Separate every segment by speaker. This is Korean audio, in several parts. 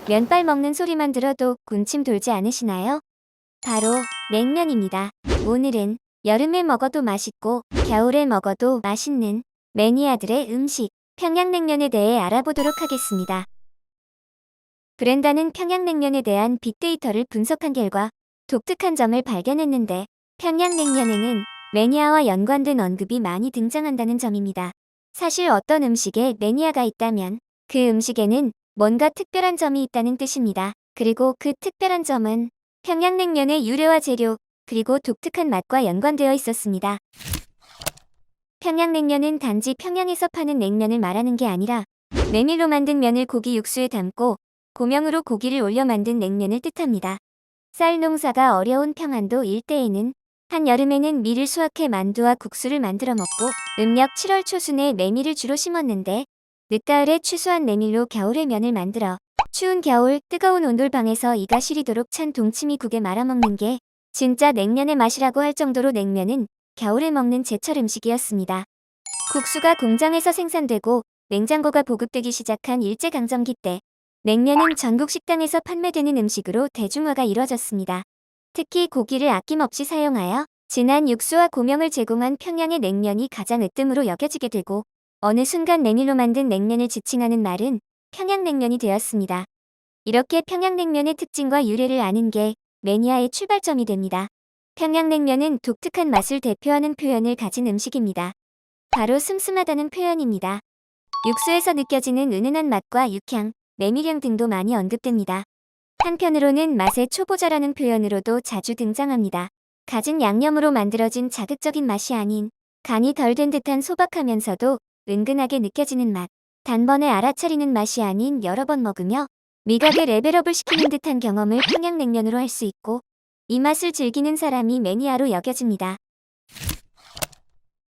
Speaker 1: 면발 먹는 소리만 들어도 군침 돌지 않으시나요? 바로 냉면입니다. 오늘은 여름에 먹어도 맛있고 겨울에 먹어도 맛있는 매니아들의 음식 평양냉면에 대해 알아보도록 하겠습니다. 브랜다는 평양냉면에 대한 빅데이터를 분석한 결과 독특한 점을 발견했는데 평양냉면에는 매니아와 연관된 언급이 많이 등장한다는 점입니다. 사실 어떤 음식에 매니아가 있다면 그 음식에는 뭔가 특별한 점이 있다는 뜻입니다. 그리고 그 특별한 점은 평양냉면의 유래와 재료, 그리고 독특한 맛과 연관되어 있었습니다. 평양냉면은 단지 평양에서 파는 냉면을 말하는 게 아니라 메밀로 만든 면을 고기 육수에 담고 고명으로 고기를 올려 만든 냉면을 뜻합니다. 쌀 농사가 어려운 평안도 일대에는 한여름에는 밀을 수확해 만두와 국수를 만들어 먹고 음력 7월 초순에 메밀을 주로 심었는데 늦가을에 추수한 메밀로 겨울에 면을 만들어 추운 겨울 뜨거운 온돌방에서 이가 시리도록 찬 동치미국에 말아먹는 게 진짜 냉면의 맛이라고 할 정도로 냉면은 겨울에 먹는 제철 음식이었습니다. 국수가 공장에서 생산되고 냉장고가 보급되기 시작한 일제강점기 때 냉면은 전국 식당에서 판매되는 음식으로 대중화가 이뤄졌습니다. 특히 고기를 아낌없이 사용하여 진한 육수와 고명을 제공한 평양의 냉면이 가장 으뜸으로 여겨지게 되고 어느 순간 메밀로 만든 냉면을 지칭하는 말은 평양냉면이 되었습니다. 이렇게 평양냉면의 특징과 유래를 아는 게 매니아의 출발점이 됩니다. 평양냉면은 독특한 맛을 대표하는 표현을 가진 음식입니다. 바로 슴슴하다는 표현입니다. 육수에서 느껴지는 은은한 맛과 육향, 메밀향 등도 많이 언급됩니다. 한편으로는 맛의 초보자라는 표현으로도 자주 등장합니다. 갖은 양념으로 만들어진 자극적인 맛이 아닌 간이 덜 된 듯한 소박하면서도 은근하게 느껴지는 맛. 단번에 알아차리는 맛이 아닌 여러 번 먹으며 미각의 레벨업을 시키는 듯한 경험을 평양냉면으로 할 수 있고 이 맛을 즐기는 사람이 매니아로 여겨집니다.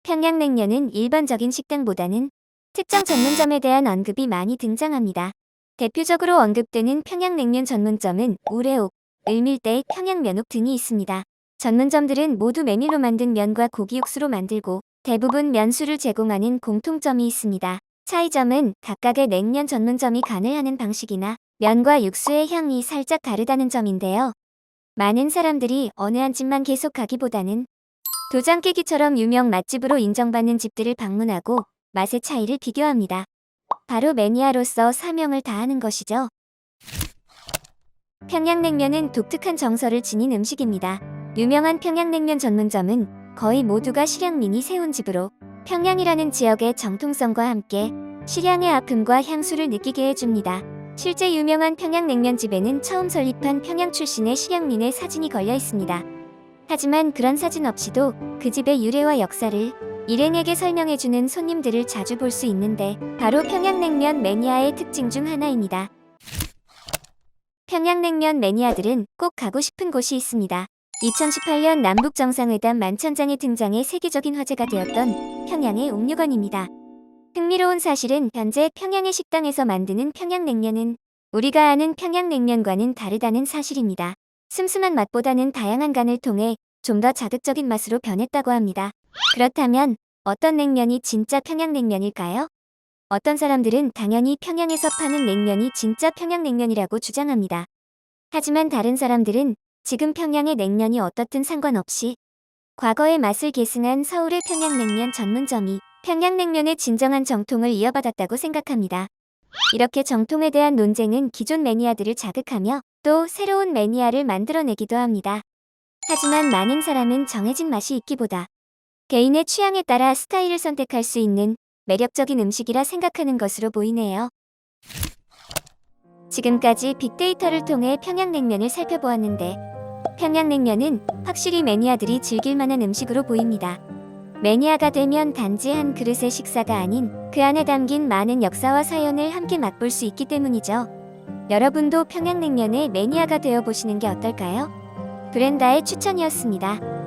Speaker 1: 평양냉면은 일반적인 식당보다는 특정 전문점에 대한 언급이 많이 등장합니다. 대표적으로 언급되는 평양냉면 전문점은 우레옥, 을밀대, 평양면옥 등이 있습니다. 전문점들은 모두 메밀로 만든 면과 고기 육수로 만들고 대부분 면수를 제공하는 공통점이 있습니다. 차이점은 각각의 냉면 전문점이 간을 하는 방식이나 면과 육수의 향이 살짝 다르다는 점인데요. 많은 사람들이 어느 한 집만 계속 가기보다는 도장 깨기처럼 유명 맛집으로 인정받는 집들을 방문하고 맛의 차이를 비교합니다. 바로 매니아로서 사명을 다하는 것이죠. 평양냉면은 독특한 정서를 지닌 음식입니다. 유명한 평양냉면 전문점은 거의 모두가 실향민이 세운 집으로 평양이라는 지역의 정통성과 함께 실향의 아픔과 향수를 느끼게 해줍니다. 실제 유명한 평양냉면집에는 처음 설립한 평양 출신의 실향민의 사진이 걸려 있습니다. 하지만 그런 사진 없이도 그 집의 유래와 역사를 일행에게 설명해주는 손님들을 자주 볼 수 있는데 바로 평양냉면 매니아의 특징 중 하나입니다. 평양냉면 매니아들은 꼭 가고 싶은 곳이 있습니다. 2018년 남북정상회담 만찬장에 등장해 세계적인 화제가 되었던 평양의 옥류관입니다. 흥미로운 사실은 현재 평양의 식당에서 만드는 평양냉면은 우리가 아는 평양냉면과는 다르다는 사실입니다. 슴슴한 맛보다는 다양한 간을 통해 좀 더 자극적인 맛으로 변했다고 합니다. 그렇다면 어떤 냉면이 진짜 평양냉면일까요? 어떤 사람들은 당연히 평양에서 파는 냉면이 진짜 평양냉면이라고 주장합니다. 하지만 다른 사람들은 지금 평양의 냉면이 어떻든 상관없이 과거의 맛을 계승한 서울의 평양냉면 전문점이 평양냉면의 진정한 정통을 이어받았다고 생각합니다. 이렇게 정통에 대한 논쟁은 기존 매니아들을 자극하며 또 새로운 매니아를 만들어내기도 합니다. 하지만 많은 사람은 정해진 맛이 있기보다 개인의 취향에 따라 스타일을 선택할 수 있는 매력적인 음식이라 생각하는 것으로 보이네요. 지금까지 빅데이터를 통해 평양냉면을 살펴보았는데 평양냉면은 확실히 매니아들이 즐길 만한 음식으로 보입니다. 매니아가 되면 단지 한 그릇의 식사가 아닌 그 안에 담긴 많은 역사와 사연을 함께 맛볼 수 있기 때문이죠. 여러분도 평양냉면의 매니아가 되어보시는 게 어떨까요? 브렌다의 추천이었습니다.